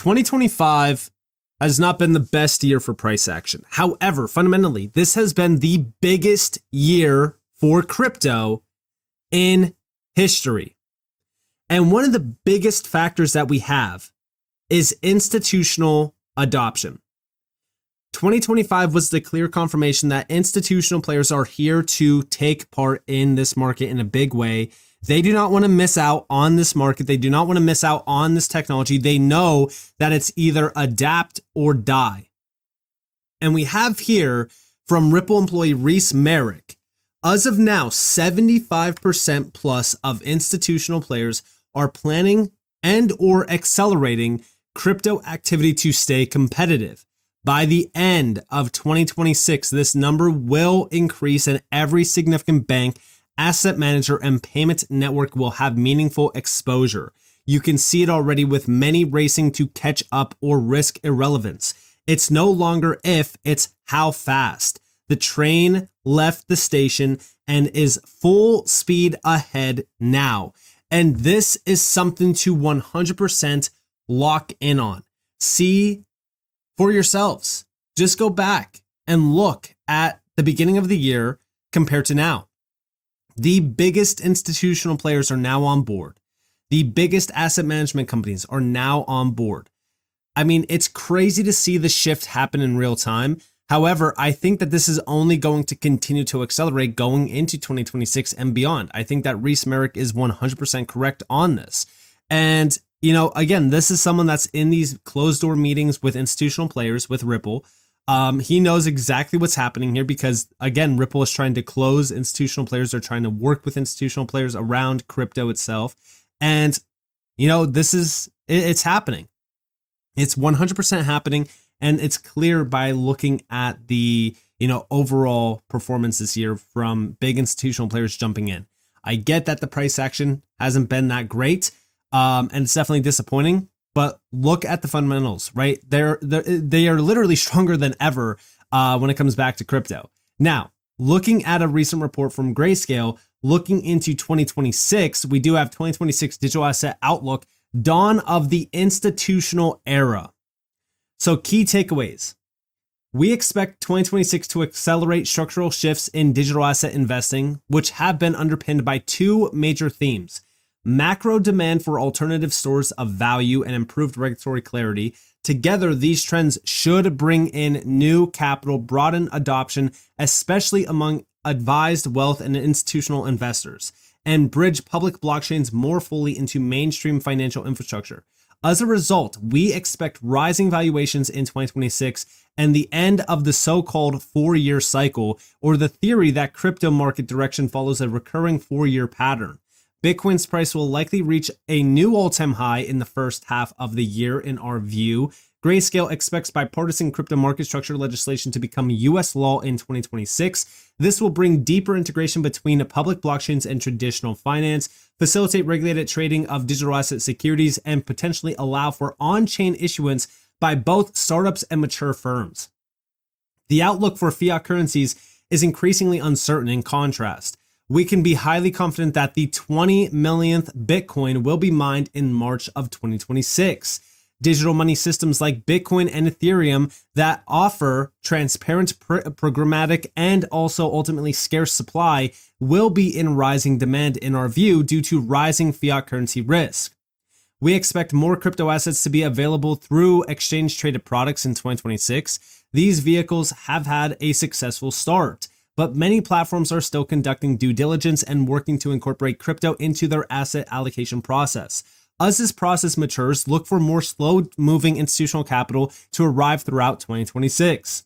2025 has not been the best year for price action. However, fundamentally, this has been the biggest year for crypto in history. And one of the biggest factors that we have is institutional adoption. 2025 was the clear confirmation that institutional players are here to take part in this market in a big way. They do not want to miss out on this market. They do not want to miss out on this technology. They know that it's either adapt or die. And we have here from Ripple employee Reese Merrick, as of now, 75% plus of institutional players are planning and or accelerating crypto activity to stay competitive. By the end of 2026, this number will increase and every significant bank, asset manager, and payment network will have meaningful exposure. You can see it already with many racing to catch up or risk irrelevance. It's no longer if, it's how fast. The train left the station and is full speed ahead now. And this is something to 100% lock in on. See for yourselves. Just go back and look at the beginning of the year compared to now. The biggest institutional players are now on board. The biggest asset management companies are now on board. I mean, it's crazy to see the shift happen in real time. However, I think that this is only going to continue to accelerate going into 2026 and beyond. I think that Reese Merrick is 100% correct on this. And again, this is someone that's in these closed door meetings with institutional players with Ripple. He knows exactly what's happening here because, again, Ripple is trying to close institutional players. They're trying to work with institutional players around crypto itself. And, it's happening. It's 100% happening. And it's clear by looking at the, overall performance this year from big institutional players jumping in. I get that the price action hasn't been that great. And it's definitely disappointing, but look at the fundamentals, right? They are literally stronger than ever when it comes back to crypto. Now, looking at a recent report from Grayscale, looking into 2026, we do have 2026 digital asset outlook, dawn of the institutional era. So key takeaways. We expect 2026 to accelerate structural shifts in digital asset investing, which have been underpinned by two major themes. Macro demand for alternative stores of value and improved regulatory clarity. Together, these trends should bring in new capital, broaden adoption, especially among advised wealth and institutional investors, and bridge public blockchains more fully into mainstream financial infrastructure. As a result, we expect rising valuations in 2026 and the end of the so-called 4-year cycle, or the theory that crypto market direction follows a recurring 4-year pattern. Bitcoin's price will likely reach a new all-time high in the first half of the year in our view. Grayscale expects bipartisan crypto market structure legislation to become U.S. law in 2026. This will bring deeper integration between public blockchains and traditional finance, facilitate regulated trading of digital asset securities, and potentially allow for on-chain issuance by both startups and mature firms. The outlook for fiat currencies is increasingly uncertain in contrast. We can be highly confident that the 20 millionth Bitcoin will be mined in March of 2026. Digital money systems like Bitcoin and Ethereum that offer transparent, programmatic, and also ultimately scarce supply will be in rising demand in our view due to rising fiat currency risk. We expect more crypto assets to be available through exchange-traded products in 2026. These vehicles have had a successful start, but many platforms are still conducting due diligence and working to incorporate crypto into their asset allocation process. As this process matures, look for more slow-moving institutional capital to arrive throughout 2026.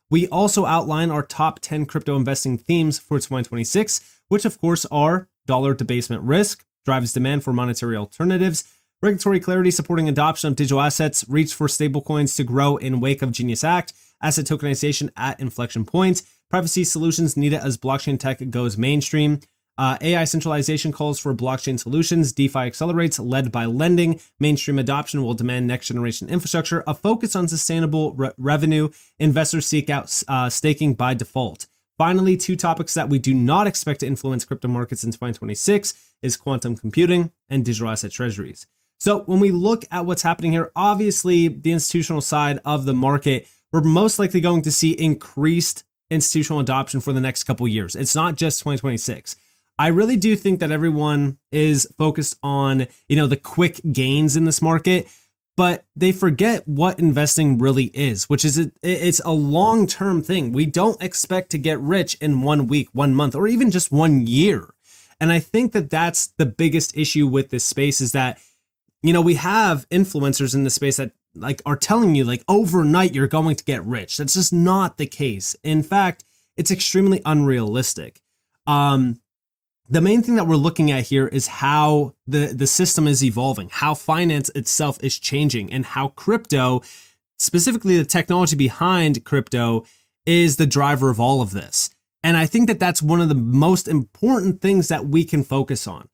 We also outline our top 10 crypto investing themes for 2026, which of course are dollar debasement risk, drives demand for monetary alternatives, regulatory clarity supporting adoption of digital assets, reach for stablecoins to grow in wake of Genius Act, asset tokenization at inflection points, privacy solutions needed as blockchain tech goes mainstream, AI centralization calls for blockchain solutions, DeFi accelerates, led by lending, mainstream adoption will demand next generation infrastructure, a focus on sustainable revenue, investors seek out staking by default. Finally, two topics that we do not expect to influence crypto markets in 2026 is quantum computing and digital asset treasuries. So when we look at what's happening here, obviously the institutional side of the market, we're most likely going to see increased institutional adoption for the next couple years. It's not just 2026. I really do think that everyone is focused on, the quick gains in this market, but they forget what investing really is, which is it's a long-term thing. We don't expect to get rich in 1 week, 1 month, or even just 1 year. And I think that that's the biggest issue with this space is that, we have influencers in the space that are telling you overnight you're going to get rich. That's just not the case. In fact, it's extremely unrealistic. The main thing that we're looking at here is how the system is evolving, how finance itself is changing, and how crypto, specifically the technology behind crypto, is the driver of all of this. And I think that that's one of the most important things that we can focus on.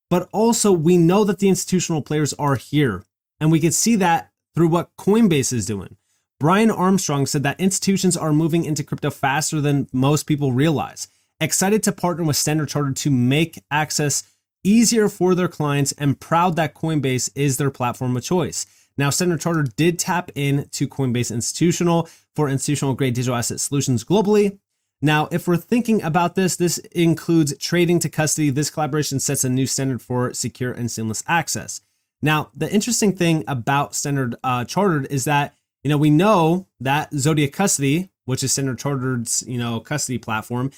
But also, we know that the institutional players are here, and we can see that through what Coinbase is doing. Brian Armstrong said that institutions are moving into crypto faster than most people realize. Excited to partner with Standard Chartered to make access easier for their clients, and proud that Coinbase is their platform of choice. Now, Standard Chartered did tap into Coinbase Institutional for institutional grade digital asset solutions globally. Now, if we're thinking about this includes trading to custody. This collaboration sets a new standard for secure and seamless access. Now, the interesting thing about Standard Chartered is that, we know that Zodiac Custody, which is Standard Chartered's, custody platform,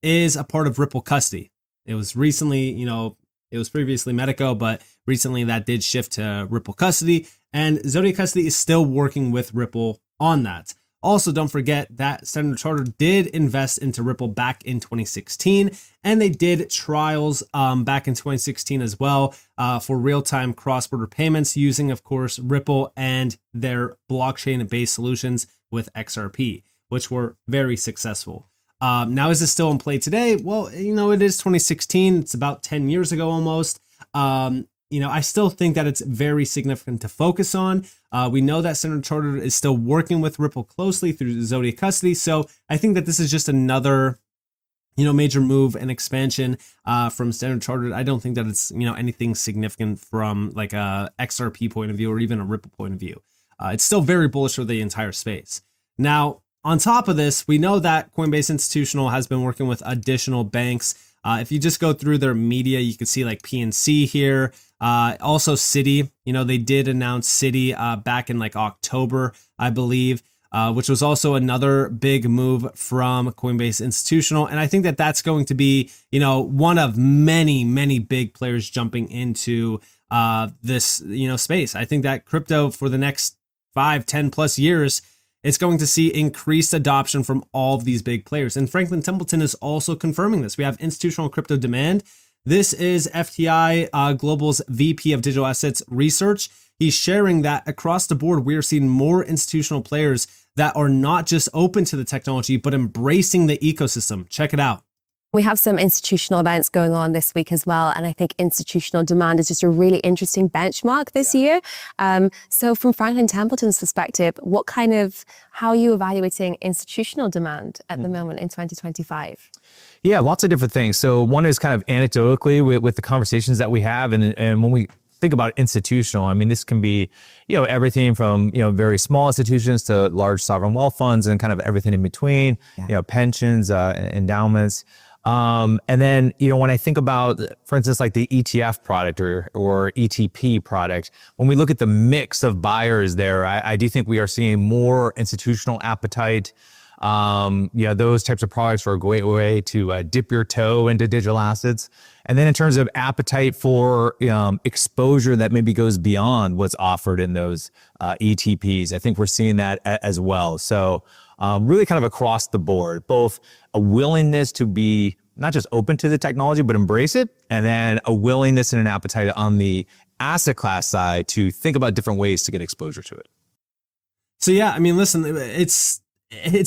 is a part of Ripple Custody. It was recently, it was previously Medico, but recently that did shift to Ripple Custody, and Zodiac Custody is still working with Ripple on that. Also, don't forget that Standard Chartered did invest into Ripple back in 2016, and they did trials back in 2016 as well for real-time cross-border payments using, of course, Ripple and their blockchain-based solutions with XRP, which were very successful. Now, is this still in play today? Well, it is 2016. It's about 10 years ago almost. I still think that it's very significant to focus on. We know that Standard Chartered is still working with Ripple closely through Zodiac Custody. So I think that this is just another, major move and expansion from Standard Chartered. I don't think that it's, anything significant from like a XRP point of view or even a Ripple point of view. It's still very bullish for the entire space. Now, on top of this, we know that Coinbase Institutional has been working with additional banks. If you just go through their media, you can see like PNC here. Also Citi, they did announce Citi back in like October, I believe, which was also another big move from Coinbase Institutional. And I think that that's going to be, one of many, many big players jumping into this, space. I think that crypto for the next 5, 10 plus years, it's going to see increased adoption from all of these big players. And Franklin Templeton is also confirming this. We have institutional crypto demand. This is FTI Global's VP of Digital Assets Research. He's sharing that across the board, we are seeing more institutional players that are not just open to the technology, but embracing the ecosystem. Check it out. We have some institutional events going on this week as well. And I think institutional demand is just a really interesting benchmark this year. So from Franklin Templeton's perspective, how are you evaluating institutional demand at the moment in 2025? Yeah, lots of different things. So one is kind of anecdotally with the conversations that we have. And when we think about institutional, I mean, this can be, everything from, very small institutions to large sovereign wealth funds and kind of everything in between, pensions, endowments. And then, when I think about, for instance, like the ETF product or ETP product, when we look at the mix of buyers there, I do think we are seeing more institutional appetite. Those types of products are a great way to dip your toe into digital assets. And then in terms of appetite for exposure that maybe goes beyond what's offered in those ETPs, I think we're seeing that as well. So really kind of across the board, both a willingness to be not just open to the technology, but embrace it, and then a willingness and an appetite on the asset class side to think about different ways to get exposure to it. So yeah, I mean, listen, it's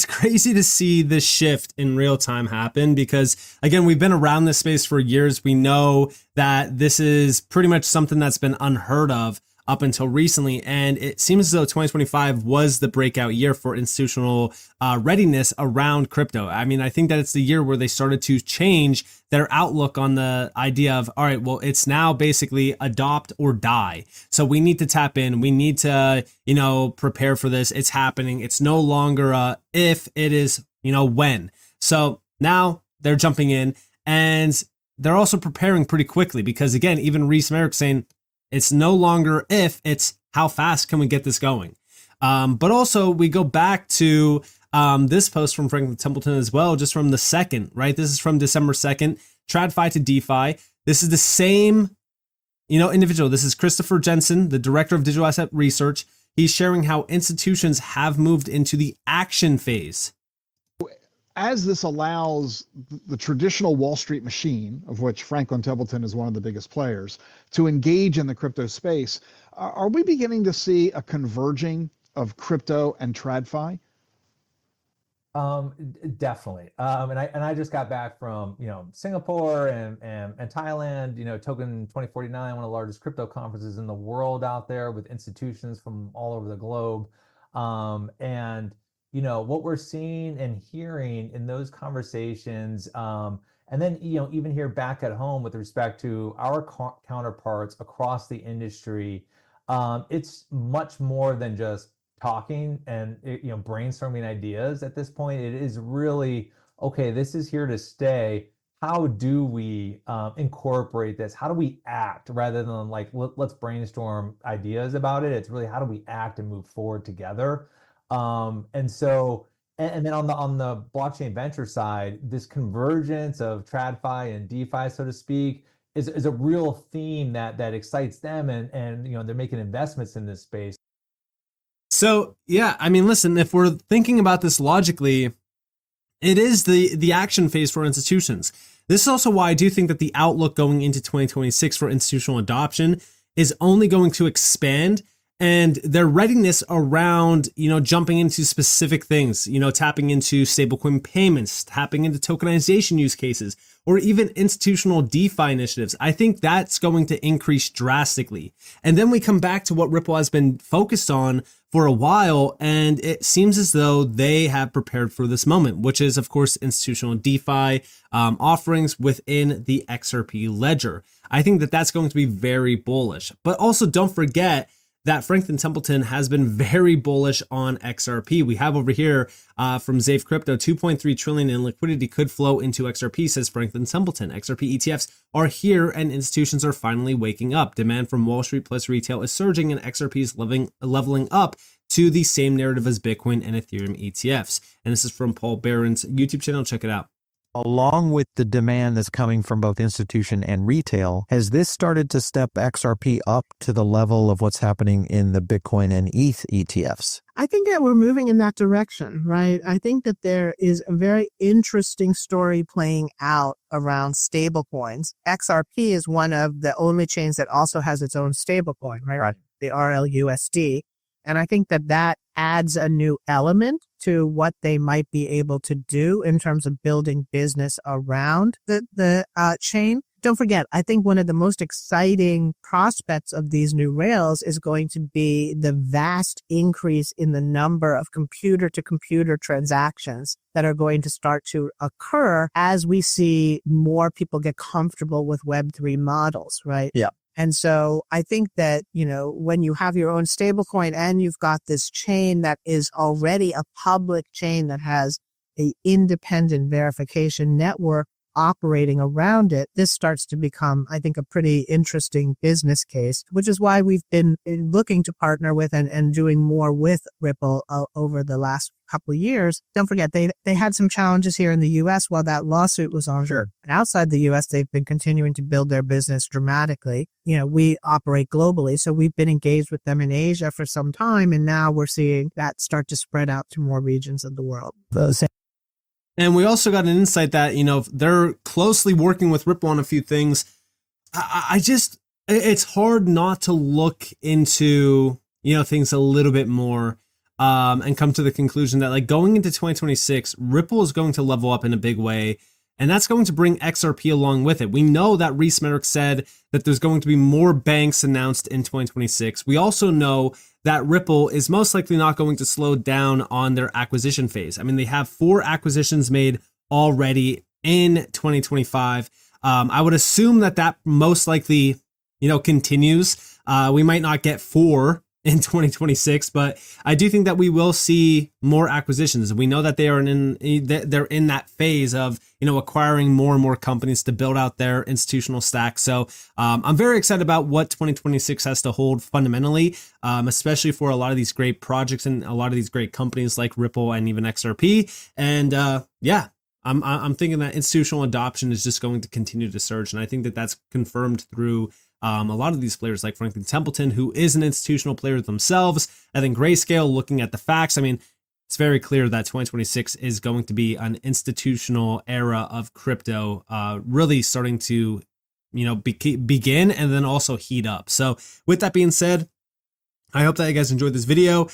crazy to see this shift in real time happen because, again, we've been around this space for years. We know that this is pretty much something that's been unheard of up until recently. And it seems as though 2025 was the breakout year for institutional readiness around crypto. I mean, I think that it's the year where they started to change their outlook on the idea of, all right, well, it's now basically adopt or die. So we need to tap in. We need to, prepare for this. It's happening. It's no longer if, it is, when. So now they're jumping in, and they're also preparing pretty quickly because, again, even Reese Merrick saying it's no longer if, it's how fast can we get this going. But also we go back to this post from Franklin Templeton as well, just from the 2nd, right? This is from December 2nd, TradFi to DeFi. This is the same, individual. This is Christopher Jensen, the director of digital asset research. He's sharing how institutions have moved into the action phase. As this allows the traditional Wall Street machine, of which Franklin Templeton is one of the biggest players, to engage in the crypto space, are we beginning to see a converging of crypto and TradFi? Definitely. And I just got back from, Singapore and Thailand, Token 2049, one of the largest crypto conferences in the world out there with institutions from all over the globe. And what we're seeing and hearing in those conversations, and then, even here back at home with respect to our counterparts across the industry, it's much more than just talking and, brainstorming ideas at this point. It is really, okay, this is here to stay. How do we incorporate this? How do we act rather than like, let's brainstorm ideas about it? It's really, how do we act and move forward together? And so, and then on the blockchain venture side, this convergence of TradFi and DeFi, so to speak, is a real theme that excites them, and they're making investments in this space. So yeah, I mean, listen, if we're thinking about this logically, it is the action phase for institutions. This is also why I do think that the outlook going into 2026 for institutional adoption is only going to expand. And their readiness around, jumping into specific things, tapping into stablecoin payments, tapping into tokenization use cases, or even institutional DeFi initiatives. I think that's going to increase drastically. And then we come back to what Ripple has been focused on for a while, and it seems as though they have prepared for this moment, which is, of course, institutional DeFi offerings within the XRP ledger. I think that that's going to be very bullish. But also don't forget that Franklin Templeton has been very bullish on XRP. We have over here from Zave Crypto, 2.3 trillion in liquidity could flow into XRP, says Franklin Templeton. XRP ETFs are here and institutions are finally waking up. Demand from Wall Street plus retail is surging, and XRP is leveling up to the same narrative as Bitcoin and Ethereum ETFs. And this is from Paul Barron's YouTube channel. Check it out. Along with the demand that's coming from both institution and retail, has this started to step XRP up to the level of what's happening in the Bitcoin and ETH ETFs? I think that we're moving in that direction, right? I think that there is a very interesting story playing out around stablecoins. XRP is one of the only chains that also has its own stablecoin, right? The RLUSD. And I think that adds a new element to what they might be able to do in terms of building business around the chain. Don't forget, I think one of the most exciting prospects of these new rails is going to be the vast increase in the number of computer-to-computer transactions that are going to start to occur as we see more people get comfortable with Web3 models, right? Yeah. And so I think that, when you have your own stablecoin and you've got this chain that is already a public chain that has an independent verification network operating around it, this starts to become, I think, a pretty interesting business case, which is why we've been looking to partner with and doing more with Ripple over the last couple of years. Don't forget, they had some challenges here in the U.S. while that lawsuit was on. Sure. And outside the U.S., they've been continuing to build their business dramatically. We operate globally, so we've been engaged with them in Asia for some time, and now we're seeing that start to spread out to more regions of the world. And we also got an insight that, they're closely working with Ripple on a few things. It's hard not to look into, things a little bit more and come to the conclusion that, like, going into 2026, Ripple is going to level up in a big way. And that's going to bring XRP along with it. We know that Reese Merrick said that there's going to be more banks announced in 2026. We also know that Ripple is most likely not going to slow down on their acquisition phase. I mean, they have 4 acquisitions made already in 2025. I would assume that most likely, continues. We might not get 4 in 2026, but I do think that we will see more acquisitions. We know that they're in that phase of, acquiring more and more companies to build out their institutional stack. So I'm very excited about what 2026 has to hold fundamentally, especially for a lot of these great projects and a lot of these great companies like Ripple and even XRP. And I'm thinking that institutional adoption is just going to continue to surge. And I think that that's confirmed through a lot of these players like Franklin Templeton, who is an institutional player themselves. I think Grayscale, looking at the facts, I mean, it's very clear that 2026 is going to be an institutional era of crypto, really starting to, begin and then also heat up. So with that being said, I hope that you guys enjoyed this video.